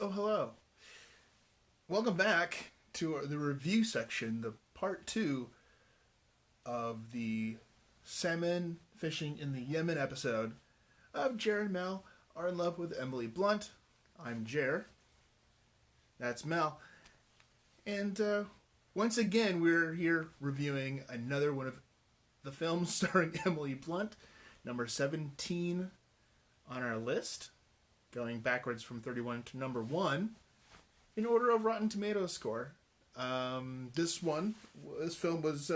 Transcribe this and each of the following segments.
Oh, hello. Welcome back to the review section, the part 2 of the Salmon Fishing in the Yemen episode of Jer Mel are in love with Emily Blunt. I'm Jer. That's Mel. And once again, we're here reviewing another one of the films starring Emily Blunt, number 17 on our list, going backwards from 31 to number 1 in order of Rotten Tomatoes score. This film was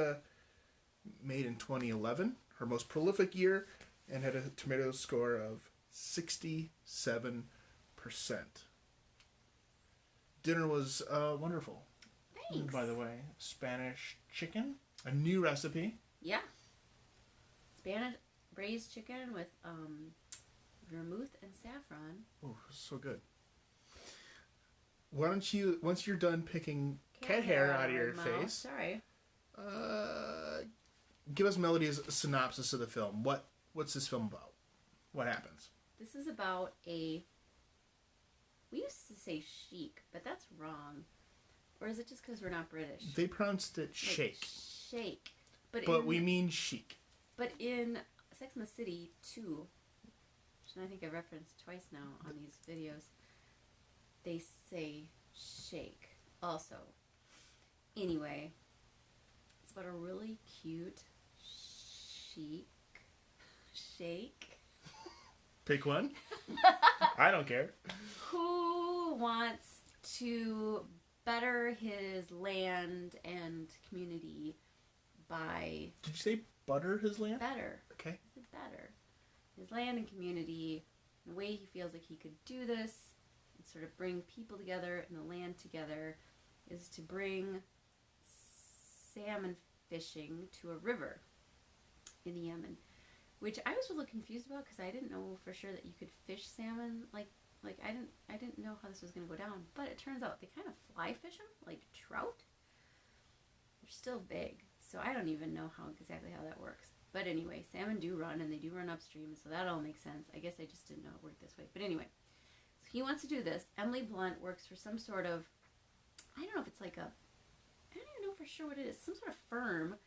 made in 2011, her most prolific year, and had a Tomatoes score of 67%. Dinner was wonderful. Thanks. By the way, Spanish chicken, a new recipe. Yeah. Spanish braised chicken with vermouth and saffron. Oh, so good. Why don't you, once you're done picking cat hair out of your face, sorry, give us Melody's synopsis of the film. What's this film about? What happens? This is about we used to say chic, but that's wrong. Or is it just because we're not British? They pronounced it shake. Shake. But we mean chic. But in Sex and the City 2, which I think I referenced twice now on these videos, they say shake also. Anyway, it's about a really cute shake. Pick one. I don't care. Who wants to better his land and community by... Did you say butter his land? Better. Okay. I said better. His land and community, the way he feels like he could do this and sort of bring people together and the land together is to bring salmon fishing to a river in Yemen, which I was a little confused about because I didn't know for sure that you could fish salmon like I didn't know how this was going to go down, but it turns out they kind of fly fish them like trout. They're still big, so I don't even know exactly how that works. But anyway, salmon do run, and they do run upstream, so that all makes sense. I guess I just didn't know it worked this way. But anyway, so he wants to do this. Emily Blunt works for some sort of, I don't know if it's like I don't even know for sure what it is, some sort of firm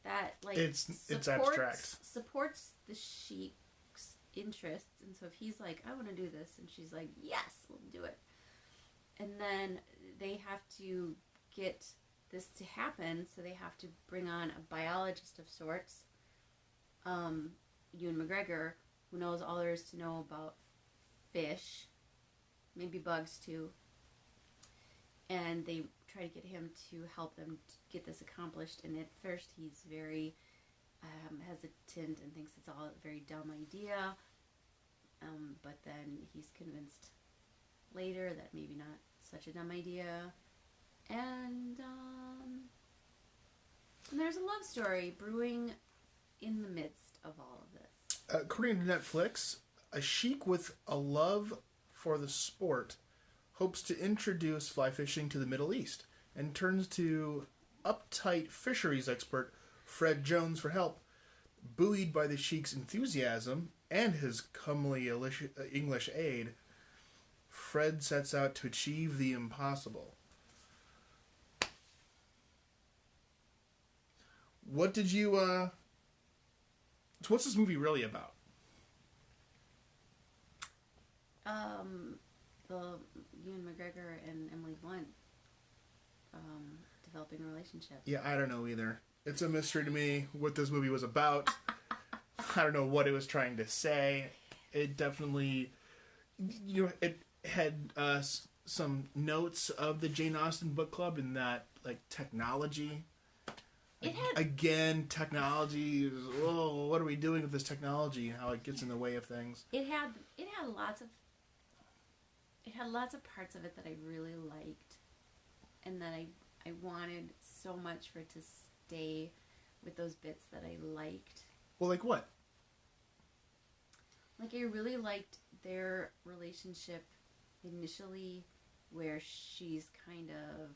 that like it's abstract. Supports the sheik's interests. And so if he's like, I want to do this, and she's like, yes, we'll do it. And then they have to get this to happen, so they have to bring on a biologist of sorts, Ewan McGregor, who knows all there is to know about fish, maybe bugs too, and they try to get him to help them to get this accomplished. And at first he's very hesitant and thinks it's all a very dumb idea, but then he's convinced later that maybe not such a dumb idea. And there's a love story brewing in the midst of all of this. According to Netflix, a sheik with a love for the sport hopes to introduce fly fishing to the Middle East and turns to uptight fisheries expert Fred Jones for help. Buoyed by the sheik's enthusiasm and his comely English aid, Fred sets out to achieve the impossible. What did you, so what's this movie really about? The Ewan McGregor and Emily Blunt developing a relationship. Yeah, I don't know either. It's a mystery to me what this movie was about. I don't know what it was trying to say. It definitely, it had some notes of the Jane Austen book club in that, like, technology. It had... Again, technology is, oh, what are we doing with this technology and how it gets in the way of things. It had lots of parts of it that I really liked, and that I wanted so much for it to stay with those bits that I liked. Well, like what? Like, I really liked their relationship initially, where she's kind of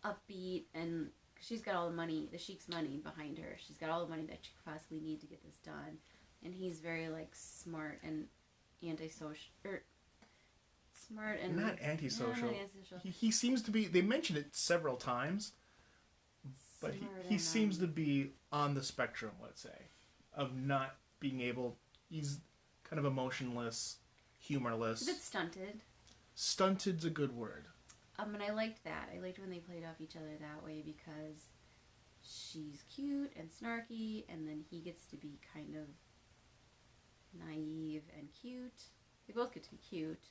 upbeat, and she's got all the money, the sheik's money behind her. She's got all the money that she could possibly need to get this done. And he's very, like, smart and antisocial, smart and not antisocial. not antisocial. He seems to be. They mentioned it several times, but he seems to be on the spectrum. Let's say, of not being able. He's kind of emotionless, humorless. A bit stunted. Stunted's a good word. And I liked that. I liked when they played off each other that way because she's cute and snarky, and then he gets to be kind of naive and cute. They both get to be cute.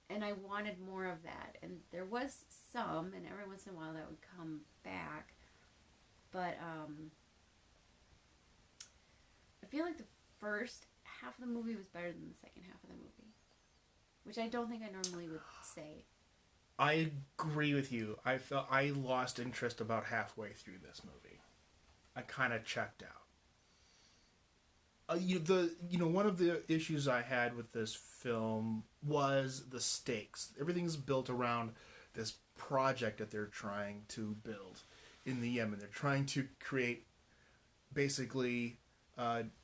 And I wanted more of that. And there was some, and every once in a while that would come back. But I feel like the first half of the movie was better than the second half of the movie. Which I don't think I normally would say. I agree with you. I felt I lost interest about halfway through this movie. I kind of checked out. One of the issues I had with this film was the stakes. Everything's built around this project that they're trying to build in the Yemen. They're trying to create basically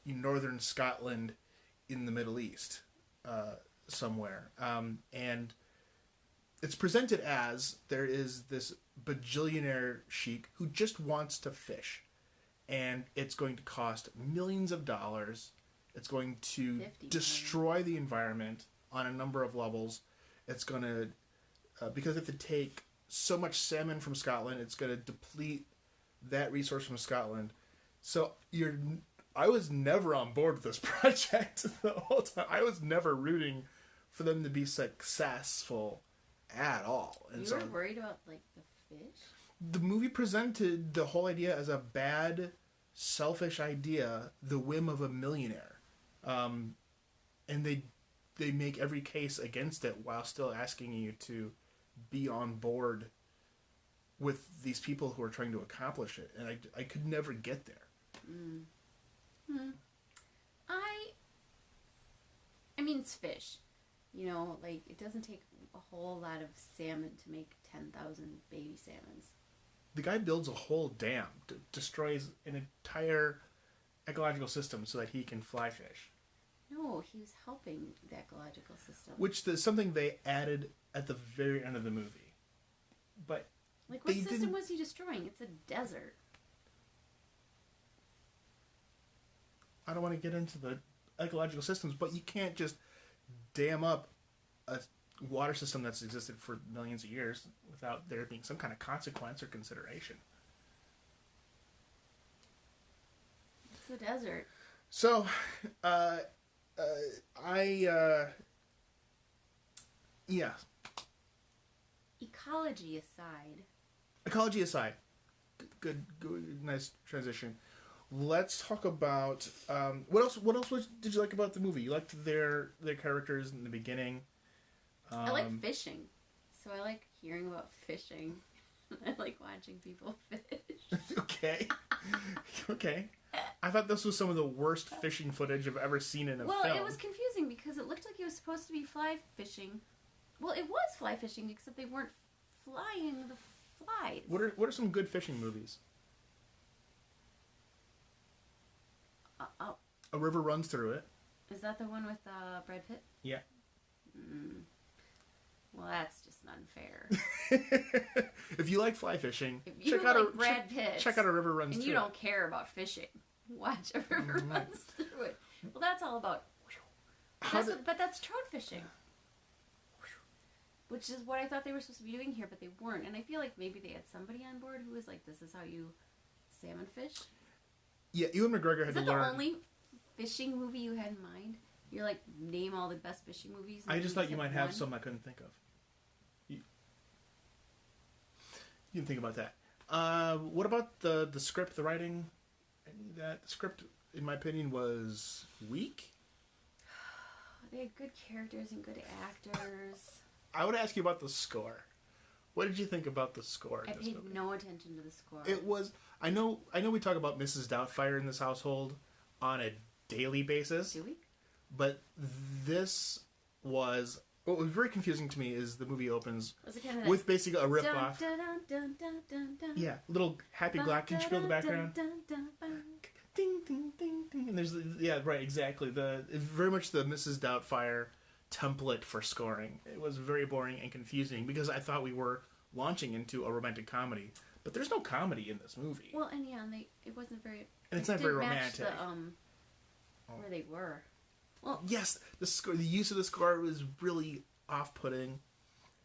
northern Scotland in the Middle East somewhere. And it's presented as there is this bajillionaire sheik who just wants to fish. And it's going to cost millions of dollars. It's going to destroy the environment on a number of levels. It's going to, because if they take so much salmon from Scotland, it's going to deplete that resource from Scotland. So I was never on board with this project the whole time. I was never rooting for them to be successful at all. And you were worried about the fish? The movie presented the whole idea as a bad, selfish idea, the whim of a millionaire. And they make every case against it while still asking you to be on board with these people who are trying to accomplish it. And I could never get there. I mean, it's fish. It doesn't take a whole lot of salmon to make 10,000 baby salmons. The guy builds a whole dam, destroys an entire ecological system so that he can fly fish. No, he was helping the ecological system. Which is something they added at the very end of the movie. But what system was he destroying? It's a desert. I don't want to get into the ecological systems, but you can't just dam up a water system that's existed for millions of years without there being some kind of consequence or consideration. It's the desert. So, yeah. Ecology aside. Good, nice transition. Let's talk about what else did you like about the movie? You liked their characters in the beginning. I like fishing, so I like hearing about fishing. I like watching people fish. Okay. I thought this was some of the worst fishing footage I've ever seen in a film. Well, it was confusing because it looked like it was supposed to be fly fishing. Well, it was fly fishing, except they weren't flying the flies. What are some good fishing movies? A River Runs Through It. Is that the one with Brad Pitt? Yeah. Well, that's just unfair. If you like fly fishing, check out Brad Pitt. Check out A River Runs Through It. And you don't care about fishing. Watch A River Runs Through It. Well, that's all about... But that's trout fishing. Which is what I thought they were supposed to be doing here, but they weren't. And I feel like maybe they had somebody on board who was like, this is how you salmon fish. Yeah, Ewan McGregor had to learn... Is that the only fishing movie you had in mind? You're like, name all the best fishing movies. I just thought you might have some I couldn't think of. You didn't think about that. What about the script, the writing? That script, in my opinion, was weak. They had good characters and good actors. I would ask you about the score. What did you think about the score? I paid no attention to the score. It was... I know we talk about Mrs. Doubtfire in this household on a daily basis. Do we? But this was... What was very confusing to me is the movie opens with basically a rip-off. Yeah, little happy Glock. Can you feel the background? Ding, ding, ding, ding. And there's... Yeah, right, exactly. Very much the Mrs. Doubtfire template for scoring. It was very boring and confusing because I thought we were launching into a romantic comedy, but there's no comedy in this movie. Well, and it wasn't very. And it's not very romantic. Where they were. Well, yes, the use of the score was really off-putting.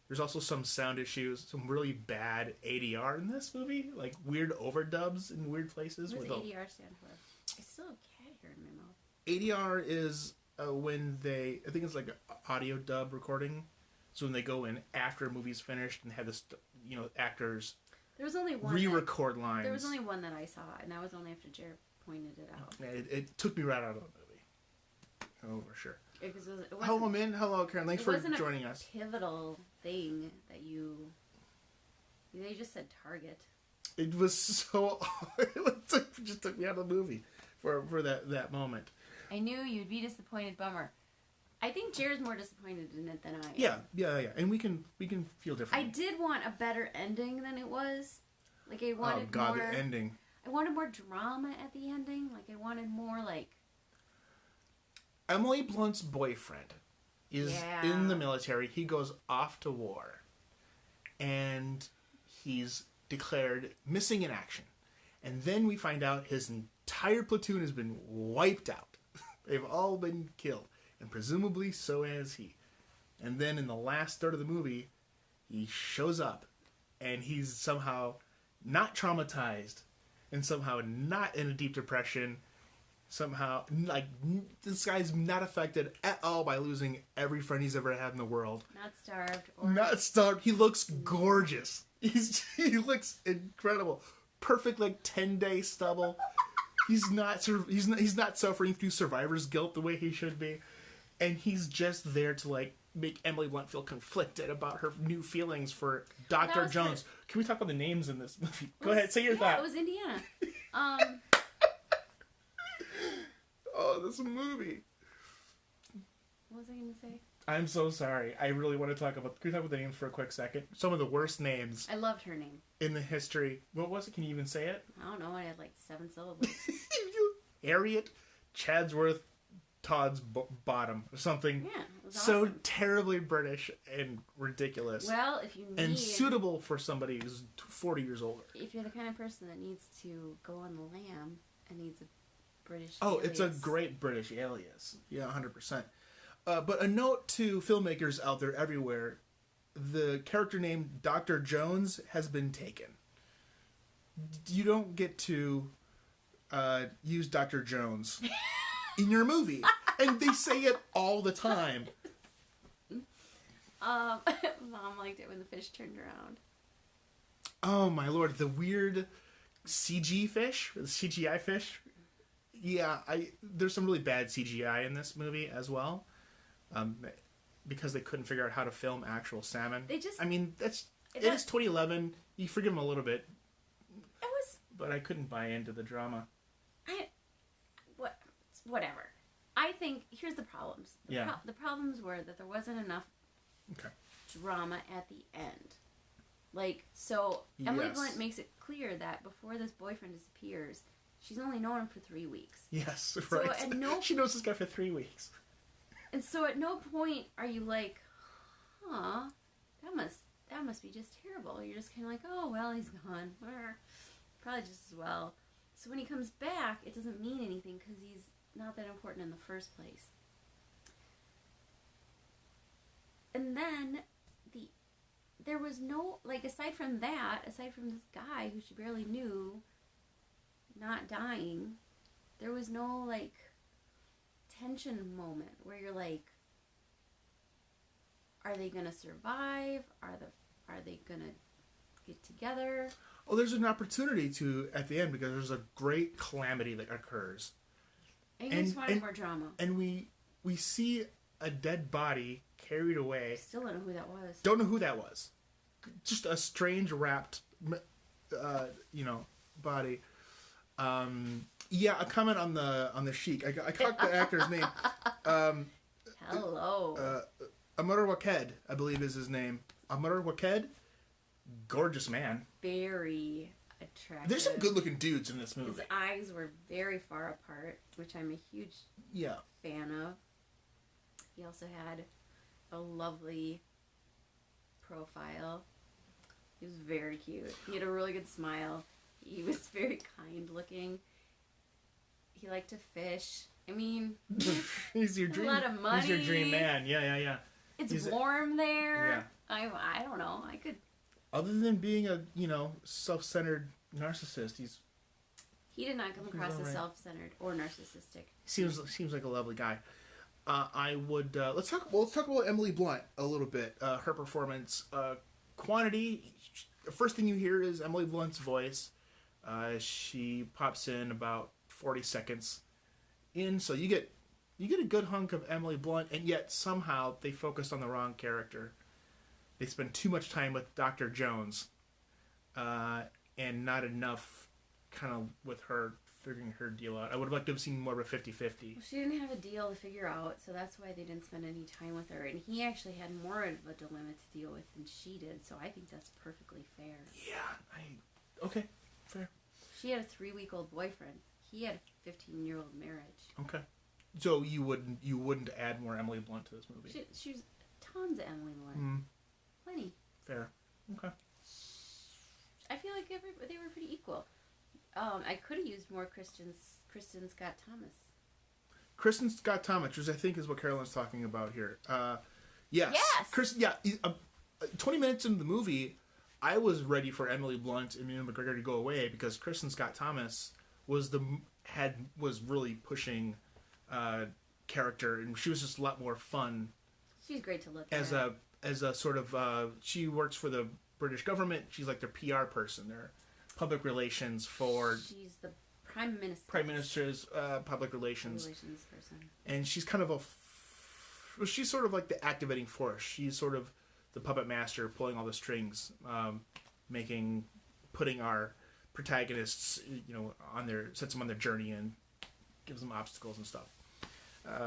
There's also some sound issues, some really bad ADR in this movie, like weird overdubs in weird places. What does ADR stand for? I still have cat hair in my mouth. ADR is when I think it's like an audio dub recording. So when they go in after a movie's finished and have this, actors there was only one re-record lines. There was only one that I saw, and that was only after Jer pointed it out. It took me right out of the movie. Oh, for sure. It wasn't, hello, Min. Hello, Karen. Thanks for joining us. Pivotal thing that they just said Target. It was so. It just took me out of the movie for that moment. I knew you'd be disappointed, bummer. I think Jer's more disappointed in it than I am. Yeah. And we can feel different. I did want a better ending than it was. Like I wanted oh God, more, the ending. I wanted more drama at the ending. Like I wanted more like. Emily Blunt's boyfriend is in the military. He goes off to war, and he's declared missing in action. And then we find out his entire platoon has been wiped out. They've all been killed. And presumably so has he. And then in the last third of the movie, he shows up. And he's somehow not traumatized. And somehow not in a deep depression. Somehow, like, this guy's not affected at all by losing every friend he's ever had in the world. Not starved. Not starved. He looks gorgeous. He looks incredible. Perfect, like, 10-day stubble. He's not suffering through survivor's guilt the way he should be. And he's just there to, like, make Emily Blunt feel conflicted about her new feelings for Dr. Jones. Can we talk about the names in this movie? Go ahead, say your thought. It was Indiana. Oh, this movie. What was I going to say? I'm so sorry. I really want to talk about... Can we talk about the names for a quick second? Some of the worst names. I loved her name. In the history. What was it? Can you even say it? I don't know. I had like 7 syllables. Harriet Chadsworth Todd's bottom or something. Yeah, it was so awesome. Terribly British and ridiculous. Well, if you need... And suitable for somebody who's 40 years older. If you're the kind of person that needs to go on the lam and needs a British alias. It's a great British alias. Yeah, 100%. But a note to filmmakers out there everywhere, the character name Dr. Jones has been taken. You don't get to use Dr. Jones in your movie. And they say it all the time. Mom liked it when the fish turned around. Oh my lord, the weird CG fish, the CGI fish. Yeah, there's some really bad CGI in this movie as well, because they couldn't figure out how to film actual salmon. It is 2011. You forgive them a little bit. But I couldn't buy into the drama. Whatever. I think here's the problems. The problems were that there wasn't enough drama at the end. Emily Blunt makes it clear that before this boyfriend disappears, she's only known him for 3 weeks. Yes, right. So she knows this guy for 3 weeks. And so at no point are you like, huh, that must be just terrible. You're just kind of like, oh, well, he's gone. Probably just as well. So when he comes back, it doesn't mean anything because he's not that important in the first place. And then there was no, aside from this guy who she barely knew not dying, there was no, tension moment where you're like, are they gonna survive? Are they gonna get together? Oh, there's an opportunity to at the end because there's a great calamity that occurs. And you just wanted more drama. And we see a dead body carried away. I still don't know who that was. Don't know who that was. Just a strange wrapped, body. A comment on the Sheik. I caught the actor's name. Hello. Amr Waked, I believe is his name. Amr Waked, gorgeous man. Very attractive. There's some good-looking dudes in this movie. His eyes were very far apart, which I'm a huge fan of. He also had a lovely profile. He was very cute. He had a really good smile. He was very kind looking. He liked to fish. I mean, he's your dream. A lot of money. He's your dream man. Yeah. It's warm there. Yeah. I don't know. I could. Other than being a self-centered narcissist, he did not come across as self-centered or narcissistic. Seems like a lovely guy. I would let's talk about Emily Blunt a little bit. Her performance, quantity. The first thing you hear is Emily Blunt's voice. She pops in about 40 seconds in, so you get a good hunk of Emily Blunt, and yet somehow they focused on the wrong character. They spend too much time with Dr. Jones, and not enough kind of with her figuring her deal out. I would have liked to have seen more of a 50-50. Well, she didn't have a deal to figure out, so that's why they didn't spend any time with her. And he actually had more of a dilemma to deal with than she did, so I think that's perfectly fair. Yeah, okay, fair. She had a 3-week-old boyfriend. He had a 15-year-old marriage. Okay. So you wouldn't add more Emily Blunt to this movie? She's tons of Emily Blunt. Plenty. Fair. Okay. I feel like they were pretty equal. I could have used more Kristin Scott Thomas. Kristin Scott Thomas, which I think is what Carolyn's talking about here. Yes. Yes. 20 minutes into the movie, I was ready for Emily Blunt and Ewan McGregor to go away because Kristin Scott Thomas was really pushing character, and she was just a lot more fun. She's great to look at. As a sort of she works for the British government. She's like their PR person, their public relations for. She's the Prime Minister's public relations person. And she's kind of she's sort of like the activating force. She's sort of the puppet master pulling all the strings, putting our protagonists, sets them on their journey and gives them obstacles and stuff.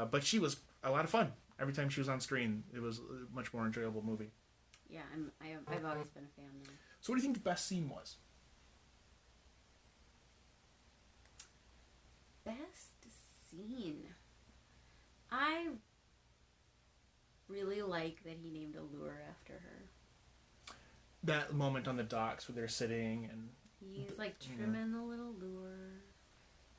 But she was a lot of fun. Every time she was on screen, it was a much more enjoyable movie. Yeah, I've always been a fan there. So what do you think the best scene was? Best scene? I really like that he named a lure after her. That moment on the docks where they're sitting and... He's like trimming the little lure.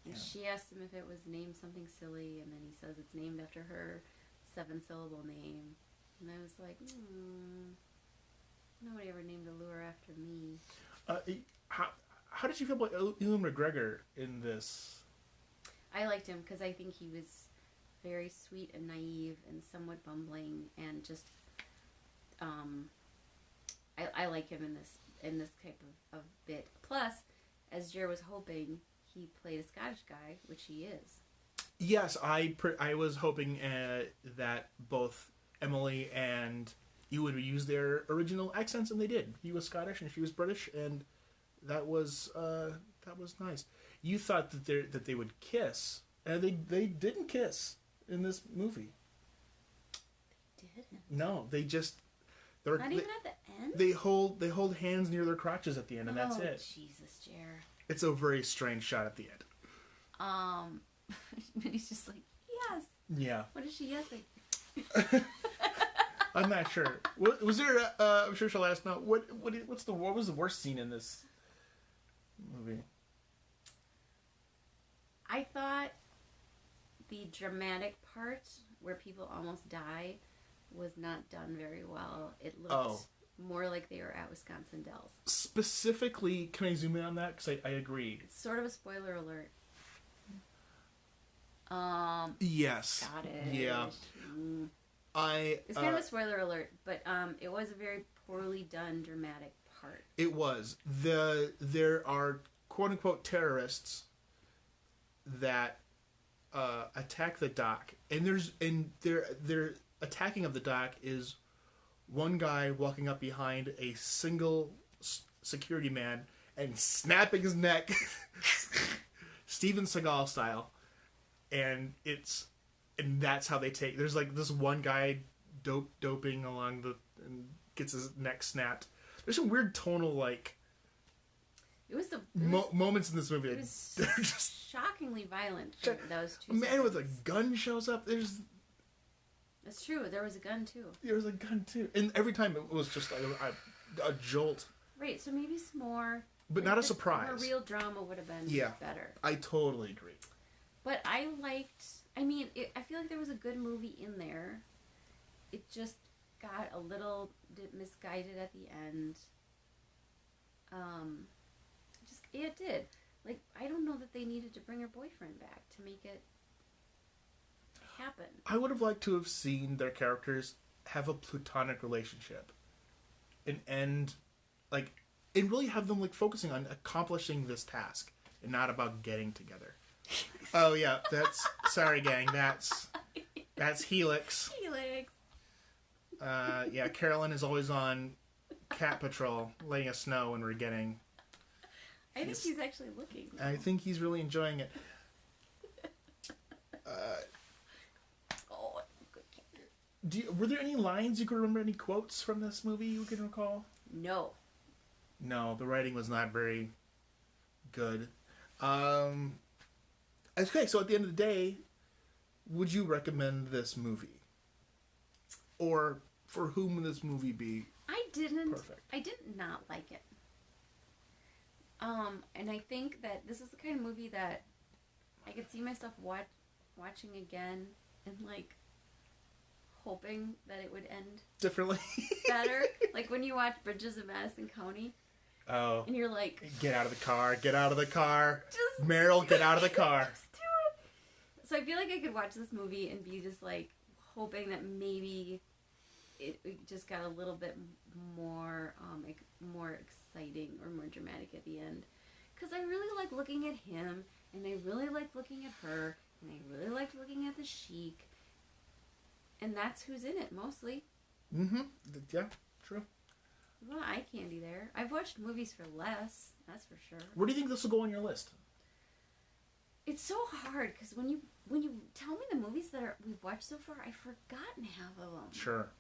And she asked him if it was named something silly, and then he says it's named after her 7-syllable name. And I was like, nobody ever named a lure after me. How did you feel about Ewan McGregor in this? I liked him because I think he was very sweet and naive and somewhat bumbling, and just I like him in this type of bit. Plus, as Jer was hoping, he played a Scottish guy, which he is. Yes, I was hoping that both Emily and Ewan would use their original accents, and they did. He was Scottish and she was British, and that was nice. You thought that they would kiss, and they didn't kiss in this movie. They didn't. No, they just. Not even at the end? They hold hands near their crotches at the end, and that's it. Oh, Jesus, Jer. It's a very strange shot at the end. But he's just like, yes. Yeah. What is she yesing? I'm not sure. Was there? I'm sure she'll let us know. What was the worst scene in this movie? I thought the dramatic part where people almost die was not done very well. It looked more like they were at Wisconsin Dells. Specifically, can I zoom in on that? Because I agree. It's sort of a spoiler alert. Yes. Scottish. Yeah. It's kind of a spoiler alert, but it was a very poorly done dramatic part. It was. There are quote unquote terrorists that attack the dock, and their attacking of the dock is one guy walking up behind a single security man and snapping his neck, Steven Seagal style, and that's how they take. There's like this one guy doping along and gets his neck snapped. There's some weird tonal like. Moments in this movie. It was just shockingly violent. Those two. A man with a gun shows up. That's true. There was a gun too. There was a gun too, and every time it was just like a jolt. Right. So maybe some more. But not a surprise. More real drama would have been better. I totally agree. But I liked. I mean, I feel like there was a good movie in there. It just got a little misguided at the end. It did. Like, I don't know that they needed to bring her boyfriend back to make it happen. I would have liked to have seen their characters have a platonic relationship and end, like, and really have them, like, focusing on accomplishing this task and not about getting together. Oh, yeah, sorry, gang, that's Helix. Helix. Yeah, Carolyn is always on cat patrol, letting us know when we're getting... I think he's actually looking. Though. I think he's really enjoying it. Good cat. Were there any lines you could remember, any quotes from this movie you can recall? No. No, the writing was not very good. Okay, so at the end of the day, would you recommend this movie? Or for whom would this movie be perfect? I did not like it. And I think that this is the kind of movie that I could see myself watching again and, like, hoping that it would end differently. Better. Like when you watch Bridges of Madison County. Oh. And you're like... Get out of the car. Get out of the car. Just... Meryl, get out of the car. Just do it. So I feel like I could watch this movie and be just, like, hoping that maybe it just got a little bit more, more exciting or more dramatic at the end. Because I really like looking at him, and I really like looking at her, and I really liked looking at the Sheik. And that's who's in it, mostly. Mm-hmm. Yeah, true. There's a lot of eye candy there. I've watched movies for less, that's for sure. Where do you think this will go on your list? It's so hard, because when you tell me the movies that we've watched so far, I've forgotten half of them. Sure.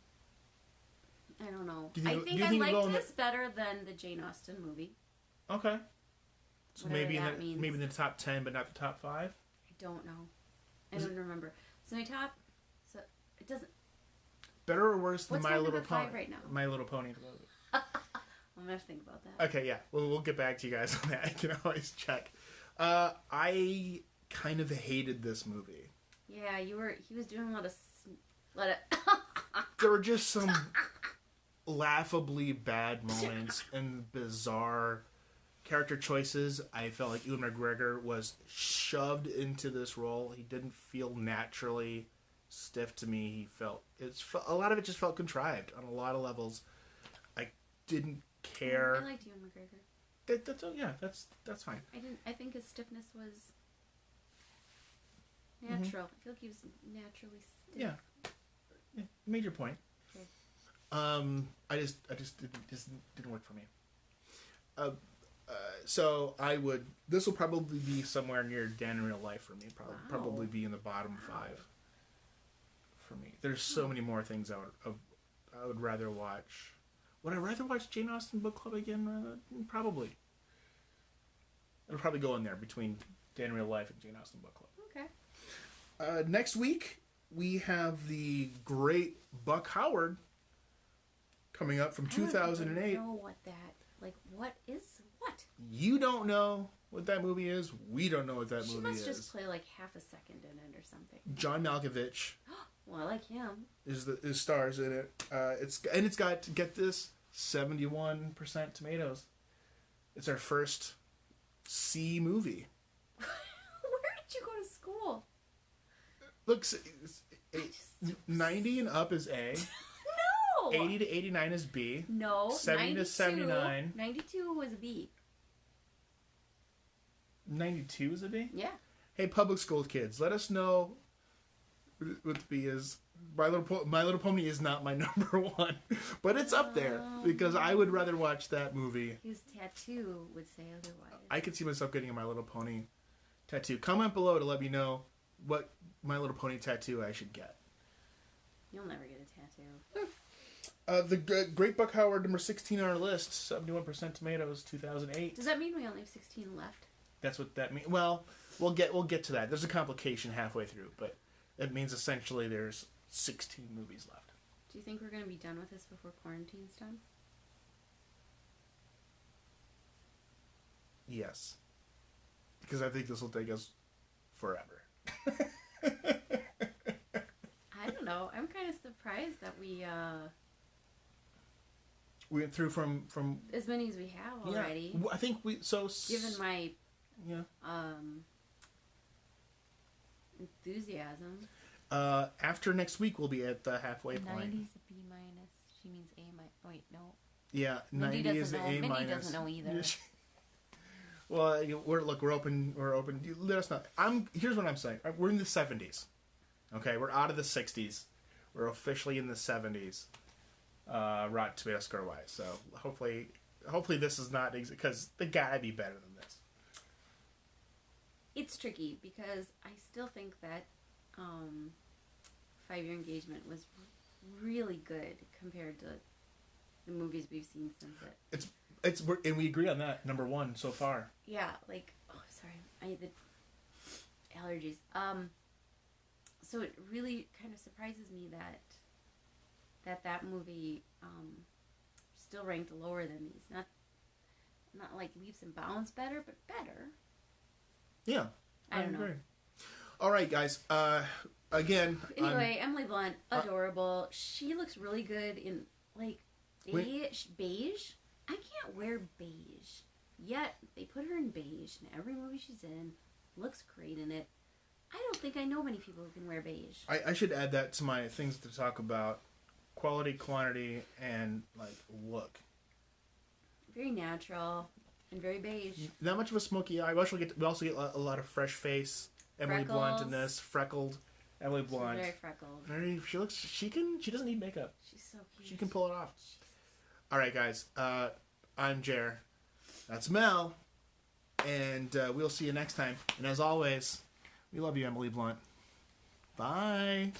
I don't know. I think I liked this better than the Jane Austen movie. Okay. So maybe maybe in the top 10, but not the top 5? I don't know. I don't remember. So my top... So it doesn't... Better or worse than My Little Pony? Right now? My Little Pony. I'm going to have to think about that. Okay, yeah. Well, we'll get back to you guys on that. I can always check. I kind of hated this movie. Yeah, he was doing a lot of... There were just some laughably bad moments and bizarre character choices. I felt like Ewan McGregor was shoved into this role. He didn't feel naturally stiff to me. A lot of it just felt contrived on a lot of levels. I didn't care. I liked Ewan McGregor. That's fine. I think his stiffness was natural. I feel like he was naturally stiff. Yeah. Major point. Okay. I just didn't work for me. So this will probably be somewhere near Dan in Real Life for me. Probably be in the bottom 5 for me. There's so many more things I would rather watch. Would I rather watch Jane Austen Book Club again? Probably. It'll probably go in there between Dan in Real Life and Jane Austen Book Club. Okay. Next week we have the great Buck Howard coming up from 2008. I don't know what what? You don't know what that movie is. We don't know what that movie is. She must just play like half a second in it or something. John Malkovich. Well, I like him. Is stars in it. It's got, get this, 71% tomatoes. It's our first C movie. Where did you go to school? Look, 90 and up is A. No! 80 to 89 is B. No. 70 to 79. 92 was a B. 92 is a B? Yeah. Hey, public school kids, let us know what the B is. My Little Pony is not my number 1, but it's up there because I would rather watch that movie. His tattoo would say otherwise. I could see myself getting a My Little Pony tattoo. Comment below to let me know what My Little Pony tattoo I should get. You'll never get a tattoo. The Great Buck Howard, number 16 on our list, 71% tomatoes, 2008. Does that mean we only have 16 left? That's what that means. Well, we'll get to that. There's a complication halfway through, but it means essentially there's 16 movies left. Do you think we're going to be done with this before quarantine's done? Yes. Because I think this will take us forever. I don't know. I'm kind of surprised that we went through from as many as we have already. Yeah, I think we given my yeah enthusiasm. After next week, we'll be at the halfway point. 90's a B minus. She means A minus. Wait, no. Yeah, Mindy 90 is the know. A Mindy minus. doesn't know either. Well, we're open. We're open. Let us know. Here's what I'm saying. We're in the 70s. Okay, we're out of the 60s. We're officially in the 70s. Rotten Tomato score wise. So hopefully this is not because they gotta be better than this. It's tricky because I still think that 5-Year Engagement was really good compared to the movies we've seen since it. And we agree on that. Number 1 so far. Yeah, like sorry, I had the allergies. So it really kind of surprises me that movie still ranked lower than these. Not like leaps and bounds better, but better. Yeah, I don't know. All right, guys. Again. Anyway, Emily Blunt, adorable. She looks really good in like beige. I can't wear beige. Yet they put her in beige in every movie she's in. Looks great in it. I don't think I know many people who can wear beige. I should add that to my things to talk about: quality, quantity, and like look. Very natural and very beige. Not much of a smoky eye. We also get a lot of fresh face. Emily Blunt in this, freckled Emily Blunt. She's very freckled. She doesn't need makeup. She's so cute. She can pull it off. All right, guys. I'm Jer. That's Mel. And we'll see you next time. And as always, we love you, Emily Blunt. Bye.